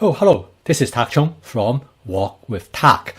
Oh, hello, this is Tak Chung from Walk with Tak.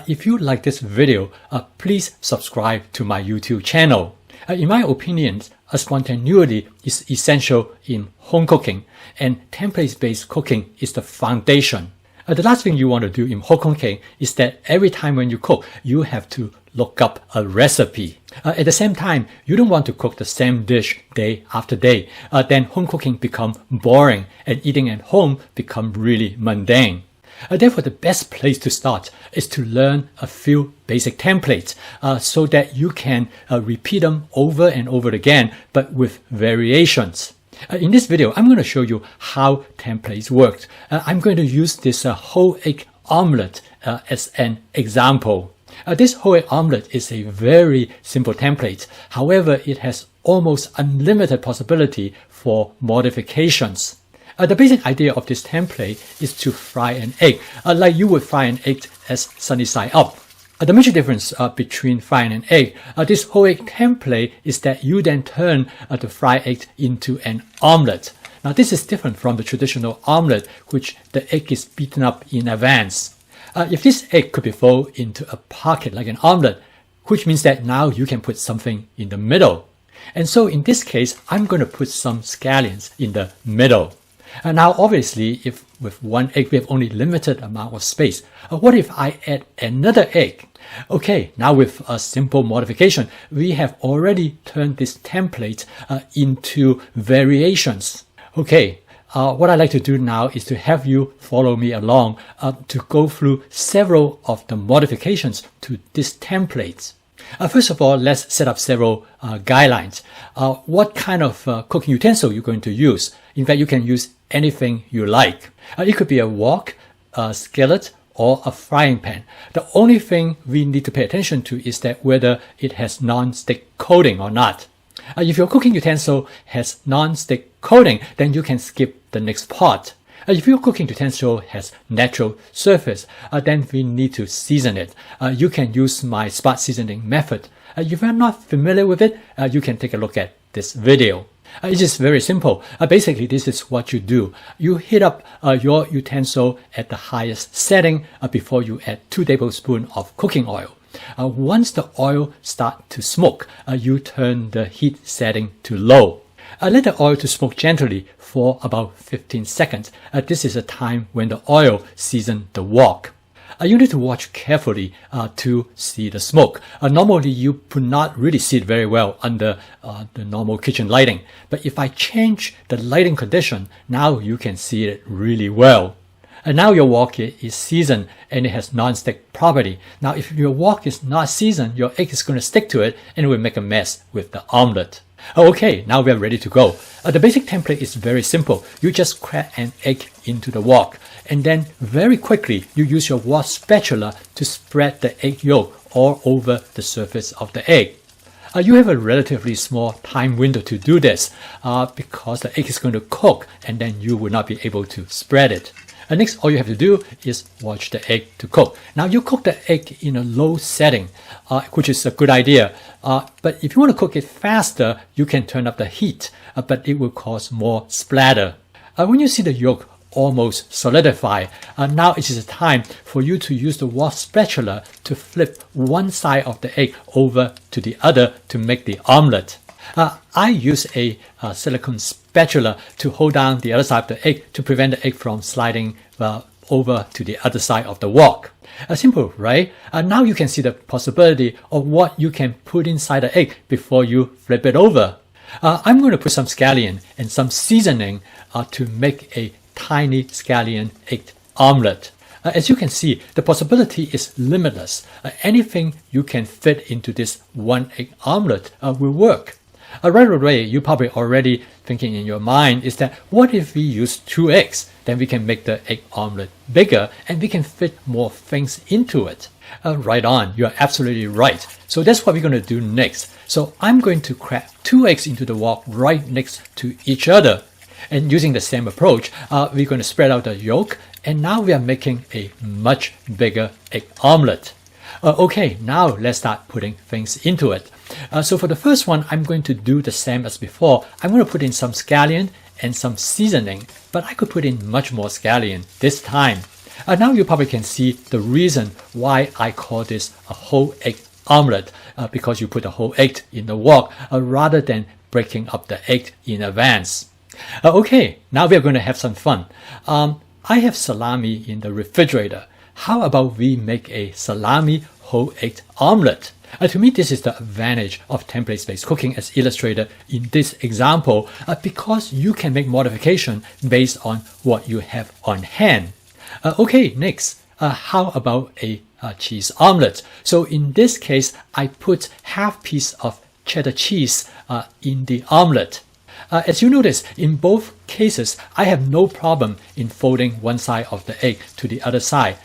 If you like this video, please subscribe to my YouTube channel. In my opinion, spontaneity is essential in home cooking, and template-based cooking is the foundation. The last thing you want to do in home cooking is that every time when you cook, you have to look up a recipe. At the same time, you don't want to cook the same dish day after day. Then home cooking becomes boring and eating at home becomes really mundane. Therefore, the best place to start is to learn a few basic templates so that you can repeat them over and over again, but with variations. In this video, I'm going to show you how templates work. I'm going to use this whole egg omelet as an example. This whole egg omelet is a very simple template. However, it has almost unlimited possibility for modifications. The basic idea of this template is to fry an egg, like you would fry an egg as sunny side up. The major difference between frying an egg, this whole egg template is that you then turn the fried egg into an omelet. Now this is different from the traditional omelet, which the egg is beaten up in advance. If this egg could be folded into a pocket like an omelet, which means that now you can put something in the middle. And so in this case, I'm going to put some scallions in the middle. Now obviously, if with one egg we have only limited amount of space, what if I add another egg? Okay, now with a simple modification, we have already turned this template into variations. Okay, what I'd like to do now is to have you follow me along to go through several of the modifications to this template. First of all, let's set up several guidelines. What kind of cooking utensil you're going to use? In fact, you can use anything you like. It could be a wok, a skillet, or a frying pan. The only thing we need to pay attention to is that whether it has non-stick coating or not. If your cooking utensil has non-stick coating, then you can skip the next part. If your cooking utensil has natural surface, then we need to season it. You can use my spot seasoning method. If you're not familiar with it, you can take a look at this video. It is very simple. Basically, this is what you do. You heat up your utensil at the highest setting before you add 2 tablespoons of cooking oil. Once the oil starts to smoke, you turn the heat setting to low. Let the oil to smoke gently for about 15 seconds. This is a time when the oil seasons the wok. You need to watch carefully to see the smoke. Normally, you would not really see it very well under the normal kitchen lighting. But if I change the lighting condition, now you can see it really well. And now your wok is seasoned and it has non-stick property. Now, if your wok is not seasoned, your egg is going to stick to it and it will make a mess with the omelet. Okay, now we are ready to go. The basic template is very simple. You just crack an egg into the wok, and then very quickly you use your wok spatula to spread the egg yolk all over the surface of the egg. You have a relatively small time window to do this because the egg is going to cook and then you will not be able to spread it. Next, all you have to do is watch the egg to cook. Now, you cook the egg in a low setting, which is a good idea. But if you want to cook it faster, you can turn up the heat, but it will cause more splatter. When you see the yolk almost solidify, now it is a time for you to use the wok spatula to flip one side of the egg over to the other to make the omelet. I use a silicone spatula to hold down the other side of the egg to prevent the egg from sliding over to the other side of the wok. Simple, right? Now you can see the possibility of what you can put inside the egg before you flip it over. I'm going to put some scallion and some seasoning to make a tiny scallion egg omelet. As you can see, the possibility is limitless. Anything you can fit into this one egg omelet will work. Right away, you're probably already thinking in your mind is that what if we use 2 eggs? Then we can make the egg omelet bigger and we can fit more things into it. Right on, you're absolutely right. So that's what we're going to do next. So I'm going to crack 2 eggs into the wok right next to each other. And using the same approach, we're going to spread out the yolk, and now we are making a much bigger egg omelet. Okay, now let's start putting things into it. So for the first one, I'm going to do the same as before. I'm going to put in some scallion and some seasoning, but I could put in much more scallion this time. Now you probably can see the reason why I call this a whole egg omelette, because you put the whole egg in the wok rather than breaking up the egg in advance. Okay, now we are going to have some fun. I have salami in the refrigerator. How about we make a salami whole egg omelette? To me, this is the advantage of template-based cooking as illustrated in this example, because you can make modification based on what you have on hand. Okay, next, how about a cheese omelette? So in this case, I put half piece of cheddar cheese in the omelette. As you notice, in both cases, I have no problem in folding one side of the egg to the other side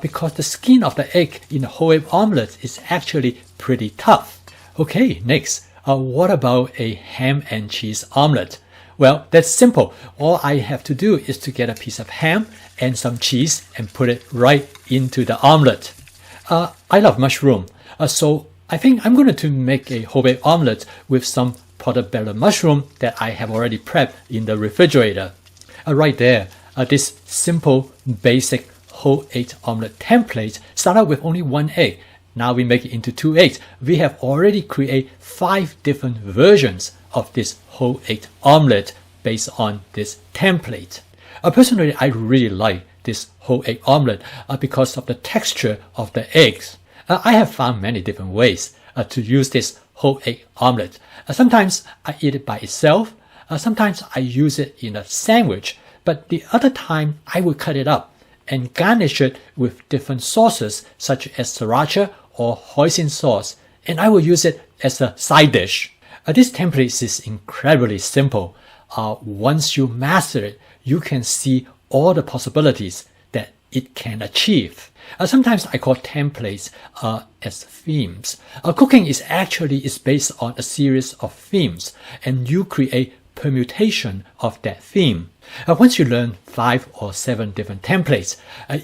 because the skin of the egg in the whole egg omelette is actually pretty tough. Okay, next, what about a ham and cheese omelette? Well, that's simple. All I have to do is to get a piece of ham and some cheese and put it right into the omelette. I love mushroom, so I think I'm going to make a whole egg omelette with some portobello mushroom that I have already prepped in the refrigerator. Right there, this simple, basic whole egg omelette template started with only one egg. Now we make it into 2 eggs. We have already created 5 different versions of this whole egg omelette based on this template. Personally, I really like this whole egg omelette because of the texture of the eggs. I have found many different ways to use this whole egg omelette. Sometimes I eat it by itself. Sometimes I use it in a sandwich. But the other time, I will cut it up and garnish it with different sauces such as sriracha or hoisin sauce. And I will use it as a side dish. This template is incredibly simple. Once you master it, you can see all the possibilities that it can achieve. Sometimes I call templates as themes. Cooking is based on a series of themes, and you create permutation of that theme. Once you learn 5 or 7 different templates,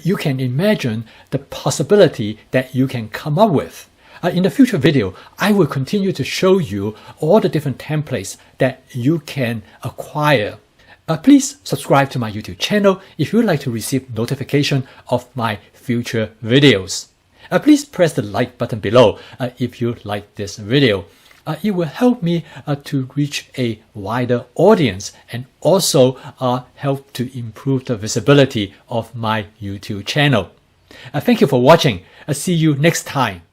you can imagine the possibility that you can come up with. In the future video, I will continue to show you all the different templates that you can acquire. Please subscribe to my YouTube channel if you would like to receive notification of my future videos. Please press the like button below if you like this video. It will help me to reach a wider audience and also help to improve the visibility of my YouTube channel. Thank you for watching. See you next time.